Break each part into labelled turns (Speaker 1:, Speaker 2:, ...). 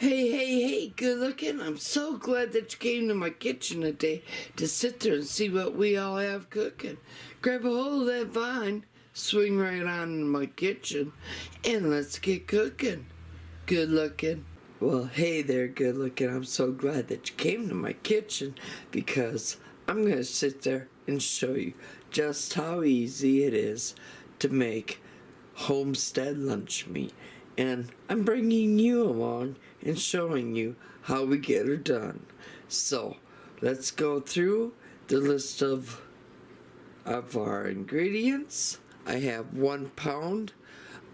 Speaker 1: Hey, good looking. I'm so glad that you came to my kitchen today to sit there and see what we all have cooking. Grab a hold of that vine, swing right on in my kitchen, and let's get cooking. Good looking. Well, hey there, good looking. I'm so glad that you came to my kitchen because I'm going to sit there and show you just how easy it is to make homestead lunch meat. And I'm bringing you along and showing you how we get her done. So let's go through the list of our ingredients. I have 1 pound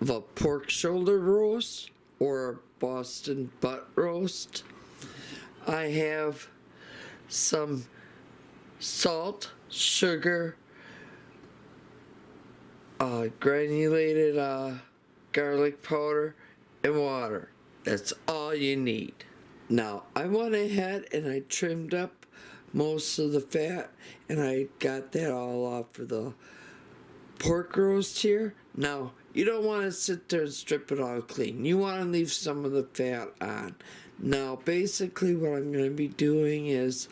Speaker 1: of a pork shoulder roast or a Boston butt roast. I have some salt, sugar, granulated garlic powder, and water. That's all you need. Now, I went ahead and I trimmed up most of the fat, and I got that all off for the pork roast here. Now, you don't want to sit there and strip it all clean. You want to leave some of the fat on. Now, basically what I'm going to be doing is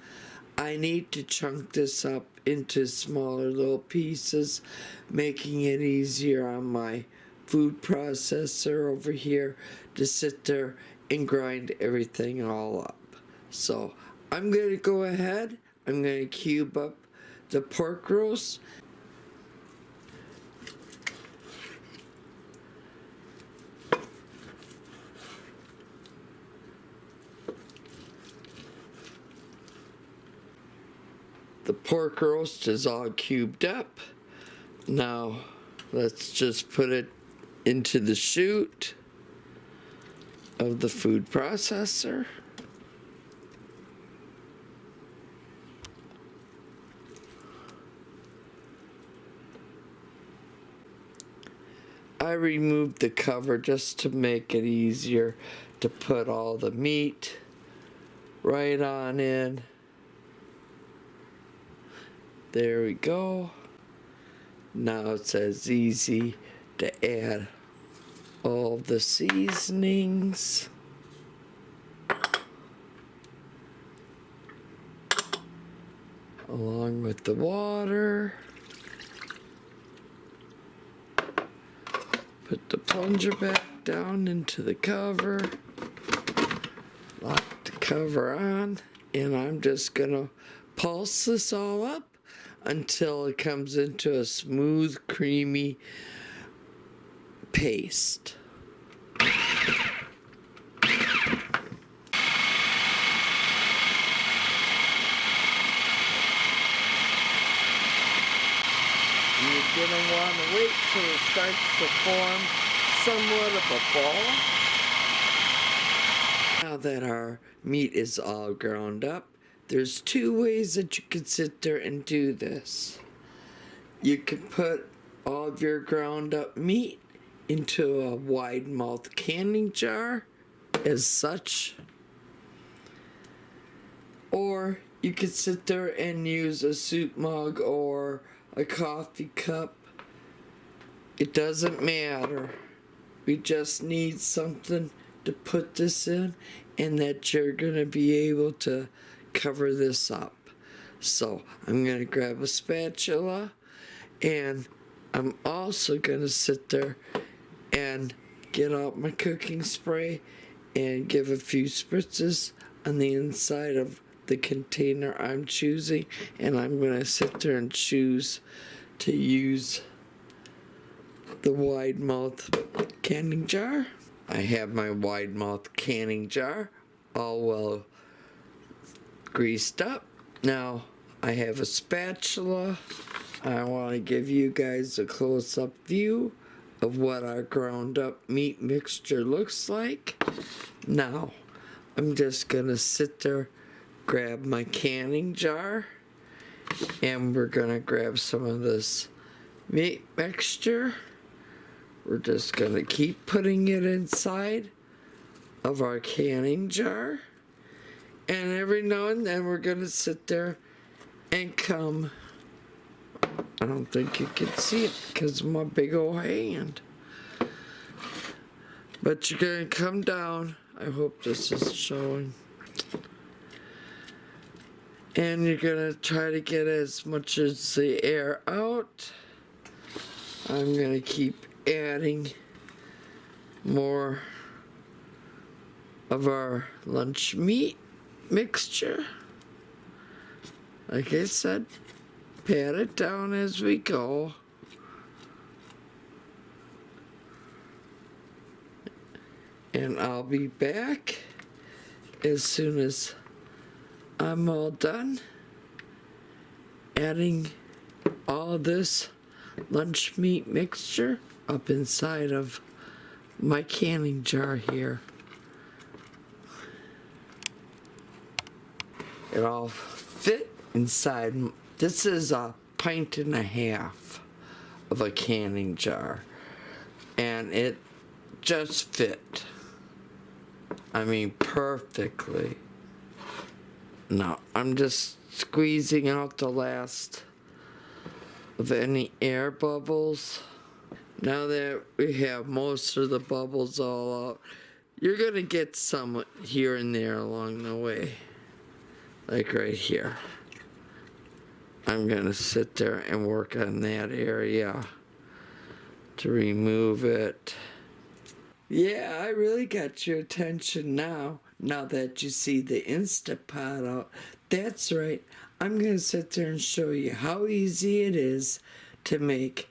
Speaker 1: I need to chunk this up into smaller little pieces, making it easier on my food processor over here to sit there and grind everything all up. So I'm going to go ahead, I'm going to cube up the pork roast. The pork roast is all cubed up. Now let's just put it into the chute of the food processor. I removed the cover just to make it easier to put all the meat right on in. There we go. Now it's as easy to add all the seasonings. Along with the water. Put the plunger back down into the cover. Lock the cover on. And I'm just gonna pulse this all up until it comes into a smooth, creamy paste. And you're going to want to wait till it starts to form somewhat of a ball. Now that our meat is all ground up, there's 2 ways that you could sit there and do this. You could put all of your ground up meat into a wide mouth canning jar as such, or you could sit there and use a soup mug or a coffee cup. It doesn't matter. We just need something to put this in and that you're gonna be able to cover this up. So I'm gonna grab a spatula, and I'm also gonna sit there and get out my cooking spray and give a few spritzes on the inside of the container I'm choosing, and I'm gonna sit there and choose to use the wide mouth canning jar. I have my wide mouth canning jar all well greased up. Now I have a spatula. I want to give you guys a close-up view of what our ground up meat mixture looks like. Now I'm just gonna sit there, grab my canning jar, and we're gonna grab some of this meat mixture. We're just gonna keep putting it inside of our canning jar. And every now and then we're going to sit there and come. I don't think you can see it because of my big old hand. But you're going to come down I hope this is showing. And you're gonna try to get as much as the air out. I'm gonna keep adding more of our lunch meat mixture. Like I said, pat it down as we go. And I'll be back as soon as I'm all done adding all this lunch meat mixture up inside of my canning jar here. It all fit inside. This is a 1.5 pints of a canning jar, and it just fit. I mean, perfectly. Now, I'm just squeezing out the last of any air bubbles. Now that we have most of the bubbles all out, you're gonna get some here and there along the way. Like right here. I'm gonna sit there and work on that area to remove it. Yeah, I really got your attention now that you see the Instapot out. That's right, I'm gonna sit there and show you how easy it is to make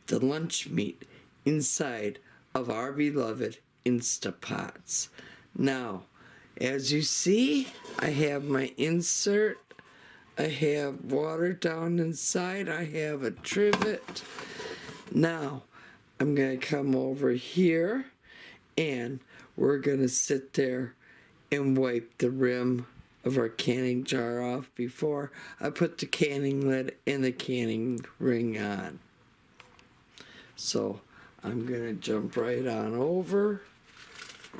Speaker 1: the lunch meat inside of our beloved Instapots. Now, as you see, I have my insert, I have water down inside, I have a trivet. Now, I'm gonna come over here and we're gonna sit there and wipe the rim of our canning jar off before I put the canning lid and the canning ring on. So I'm gonna jump right on over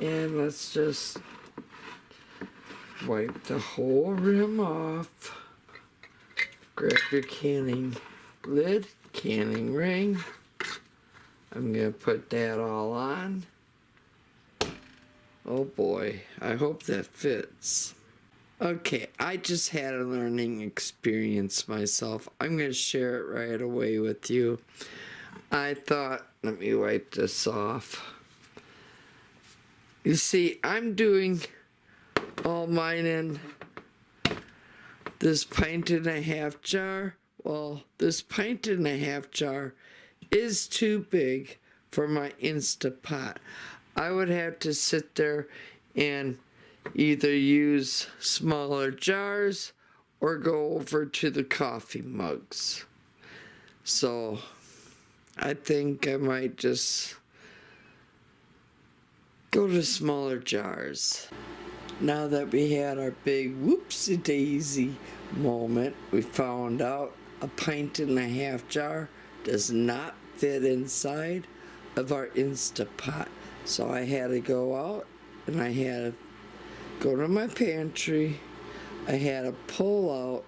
Speaker 1: and let's just wipe the whole rim off. Grab your canning lid, canning ring. I'm gonna put that all on. Oh boy, I hope that fits. Okay, I just had a learning experience myself. I'm gonna share it right away with you. I thought, let me wipe this off. You see, I'm doing all mine in this 1.5 pints jar. Well, this 1.5 pints jar is too big for my Instapot. I would have to sit there and either use smaller jars or go over to the coffee mugs. So I think I might just go to smaller jars. Now that we had our big whoopsie daisy moment, we found out a 1.5 pints jar does not fit inside of our Instapot. So I had to go out and I had to go to my pantry. I had to pull out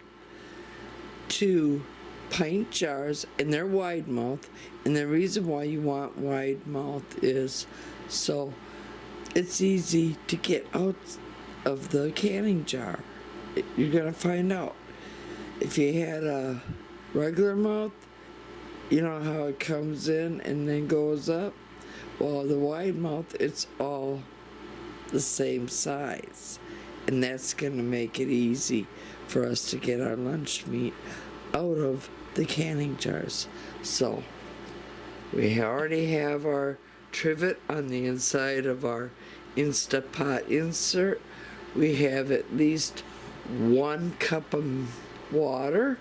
Speaker 1: 2 pint jars, and they're wide mouth. And the reason why you want wide mouth is so it's easy to get out of the canning jar. You're gonna find out. If you had a regular mouth, you know how it comes in and then goes up? Well, the wide mouth, it's all the same size. And that's gonna make it easy for us to get our lunch meat out of the canning jars. So, we already have our trivet on the inside of our Instapot insert. We have at least 1 cup of water.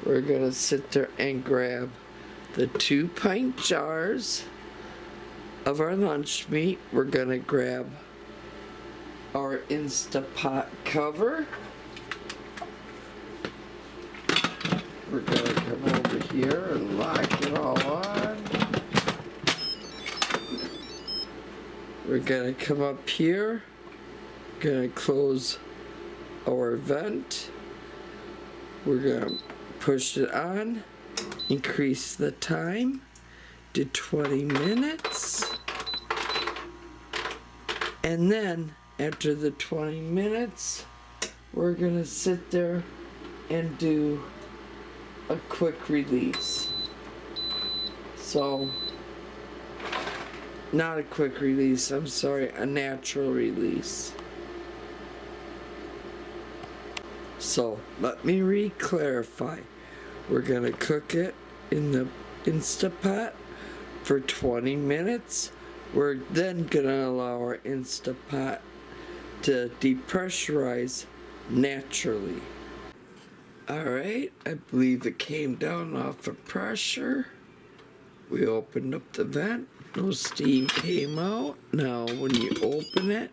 Speaker 1: We're gonna sit there and grab the 2 pint jars of our lunch meat. We're gonna grab our Instapot cover. We're gonna come over here and lock it all on. We're gonna come up here, gonna close our vent. We're gonna push it on, increase the time to 20 minutes. And then after the 20 minutes, we're gonna sit there and do a quick release. So, not a quick release, I'm sorry, a natural release. So, let me re-clarify. We're gonna cook it in the Instapot for 20 minutes. We're then gonna allow our Instapot to depressurize naturally. Alright, I believe it came down off of pressure. We opened up the vent, no steam came out. Now when you open it,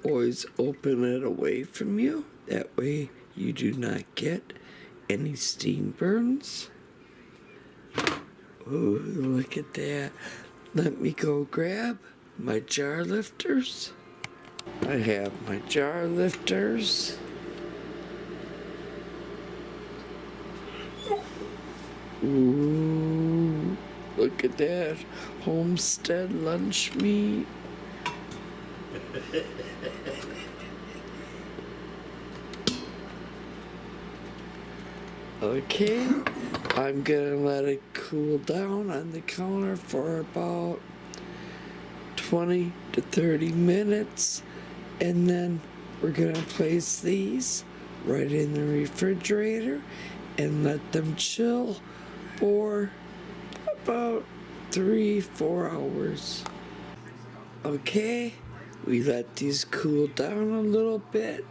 Speaker 1: always open it away from you. That way you do not get any steam burns. Oh, look at that. Let me go grab my jar lifters. I have my jar lifters. Ooh, look at that homestead lunch meat. Okay, I'm gonna let it cool down on the counter for about 20 to 30 minutes, and then we're gonna place these right in the refrigerator and let them chill for about 3-4 hours. Okay, we let these cool down a little bit.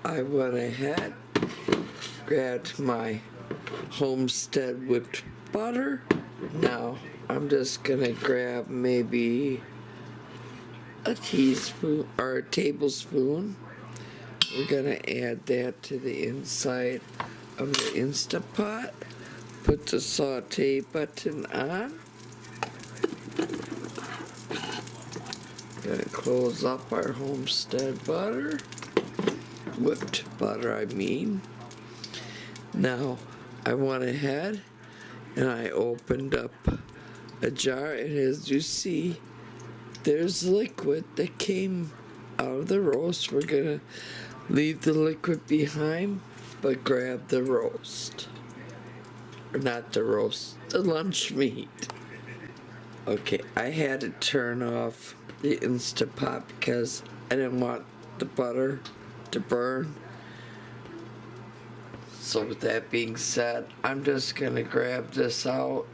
Speaker 1: I went ahead, grabbed my homestead whipped butter. Now I'm just gonna grab maybe a teaspoon or a tablespoon. We're gonna add that to the inside of the Instapot. Put the saute button on. Gonna close up our homestead butter. Whipped butter, I mean. Now, I went ahead and I opened up a jar, and as you see, there's liquid that came out of the roast. We're gonna leave the liquid behind, but grab the roast. Or not the roast, the lunch meat. Okay, I had to turn off the Instapot because I didn't want the butter to burn. So with that being said, I'm just gonna grab this out,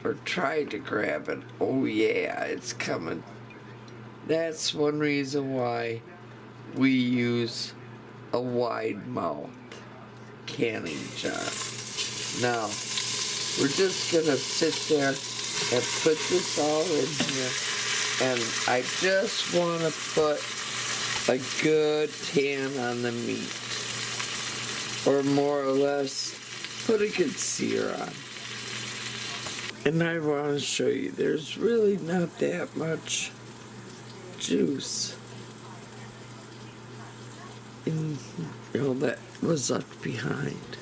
Speaker 1: or try to grab it. Oh yeah, it's coming. That's one reason why we use a wide mouth canning jar. Now, we're just gonna sit there and put this all in here, and I just wanna put a good tan on the meat, or more or less put a good sear on. And I want to show you, there's really not that much juice in, that was left behind.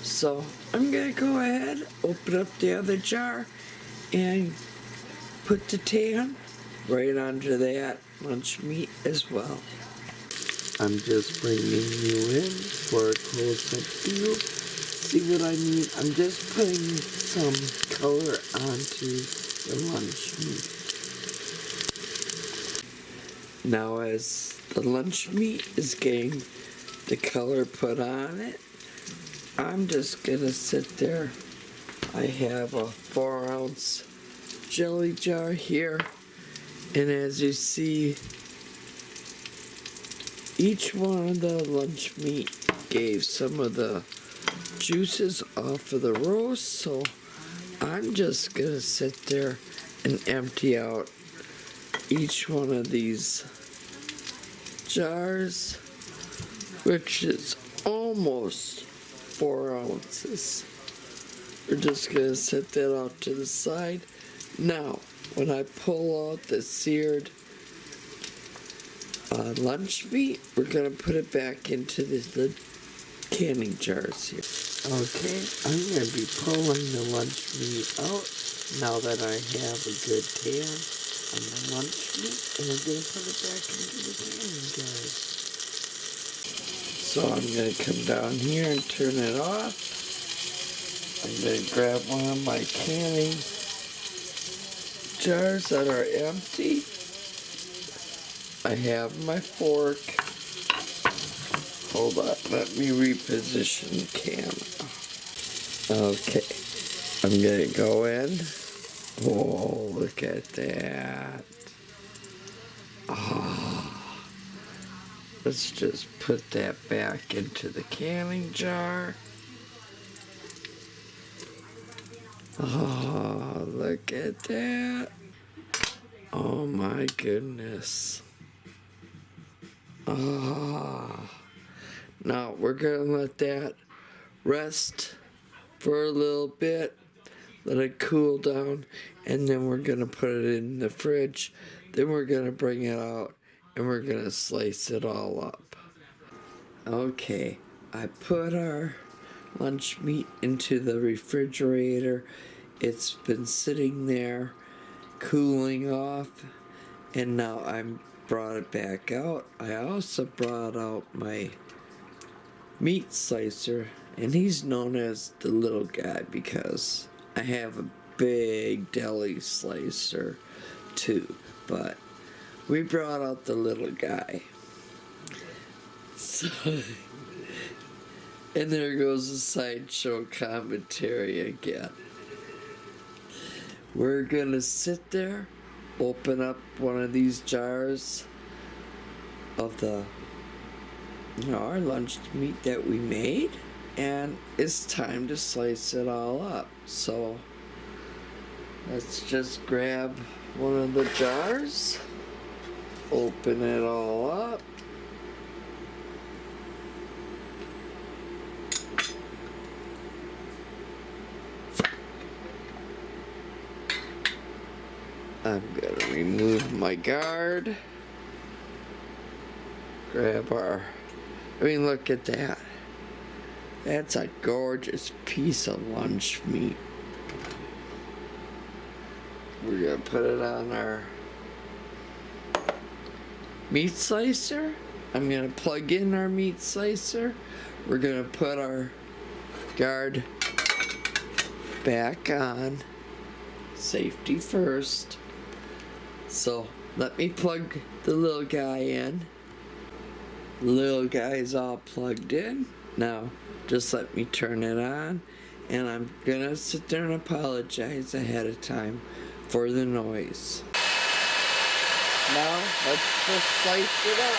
Speaker 1: So I'm gonna go ahead, open up the other jar, and put the tan right onto that lunch meat as well. I'm just bringing you in for a close-up view. See what I mean? I'm just putting some color onto the lunch meat. Now as the lunch meat is getting the color put on it, I'm just gonna sit there. I have a 4-ounce jelly jar here, and as you see, each one of the lunch meat gave some of the juices off of the roast, so I'm just gonna sit there and empty out each one of these jars, which is almost 4 ounces. We're just gonna set that out to the side. Now, when I pull out the seared lunch meat, we're gonna put it back into the canning jars here. Okay, I'm gonna be pulling the lunch meat out now that I have a good tan. on the lunch meat, and we're going to put it back into the canning jars. So I'm going to come down here and turn it off. I'm going to grab one of my canning jars that are empty. I have my fork. Hold on, let me reposition the camera. Okay, I'm going to go in. Oh, look at that. Oh. Let's just put that back into the canning jar. Oh, look at that. Oh my goodness. Oh. Now we're gonna let that rest for a little bit. Let it cool down, and then we're gonna put it in the fridge. Then we're gonna bring it out and we're gonna slice it all up. Okay, I put our lunch meat into the refrigerator. It's been sitting there cooling off, and now I brought it back out. I also brought out my meat slicer, and he's known as the little guy because I have a big deli slicer too, but we brought out the little guy. So, and there goes the sideshow commentary again. We're gonna sit there, open up one of these jars of the, our lunch meat that we made, and it's time to slice it all up. So let's just grab one of the jars, open it all up. I'm gonna remove my guard. Grab look at that. That's a gorgeous piece of lunch meat. We're gonna put it on our meat slicer. I'm gonna plug in our meat slicer. We're gonna put our guard back on. Safety first. So let me plug the little guy in. The little guy's all plugged in. Now just let me turn it on, and I'm gonna sit there and apologize ahead of time for the noise. Now let's just slice it up.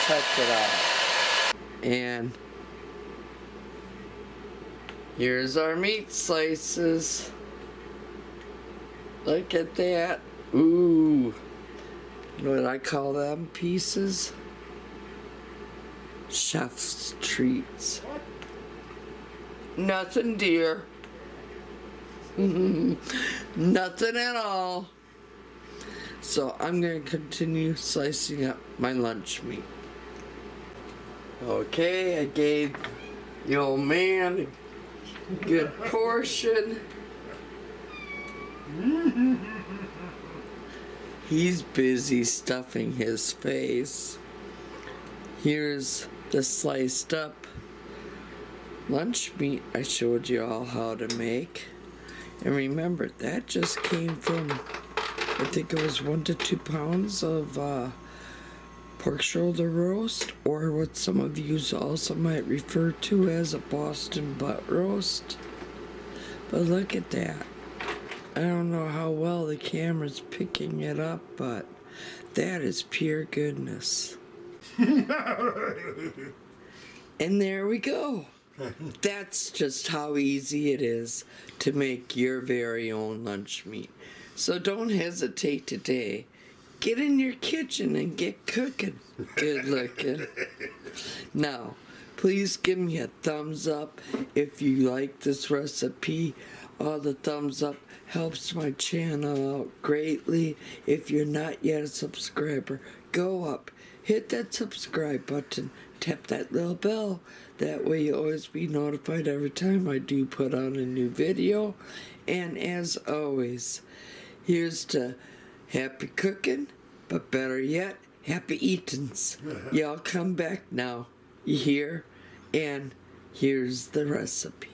Speaker 1: Check it out. And here's our meat slices. Look at that. Ooh. You know what I call them pieces? Chef's treats. Nothing, dear. Nothing at all. So I'm going to continue slicing up my lunch meat. Okay, I gave the old man a good portion. He's busy stuffing his face. Here's the sliced up lunch meat I showed you all how to make. And remember, that just came from, I think it was 1 to 2 pounds of pork shoulder roast, or what some of you also might refer to as a Boston butt roast. But look at that. I don't know how well the camera's picking it up, but that is pure goodness. And there we go. That's just how easy it is to make your very own lunch meat. So don't hesitate today. Get in your kitchen and get cooking. Good looking. Now, please give me a thumbs up if you like this recipe. All the thumbs up helps my channel out greatly. If you're not yet a subscriber, go up, hit that subscribe button, tap that little bell. That way you'll always be notified every time I do put out a new video. And as always, here's to happy cooking, but better yet, happy eatins'. Y'all come back now, you hear? And here's the recipe.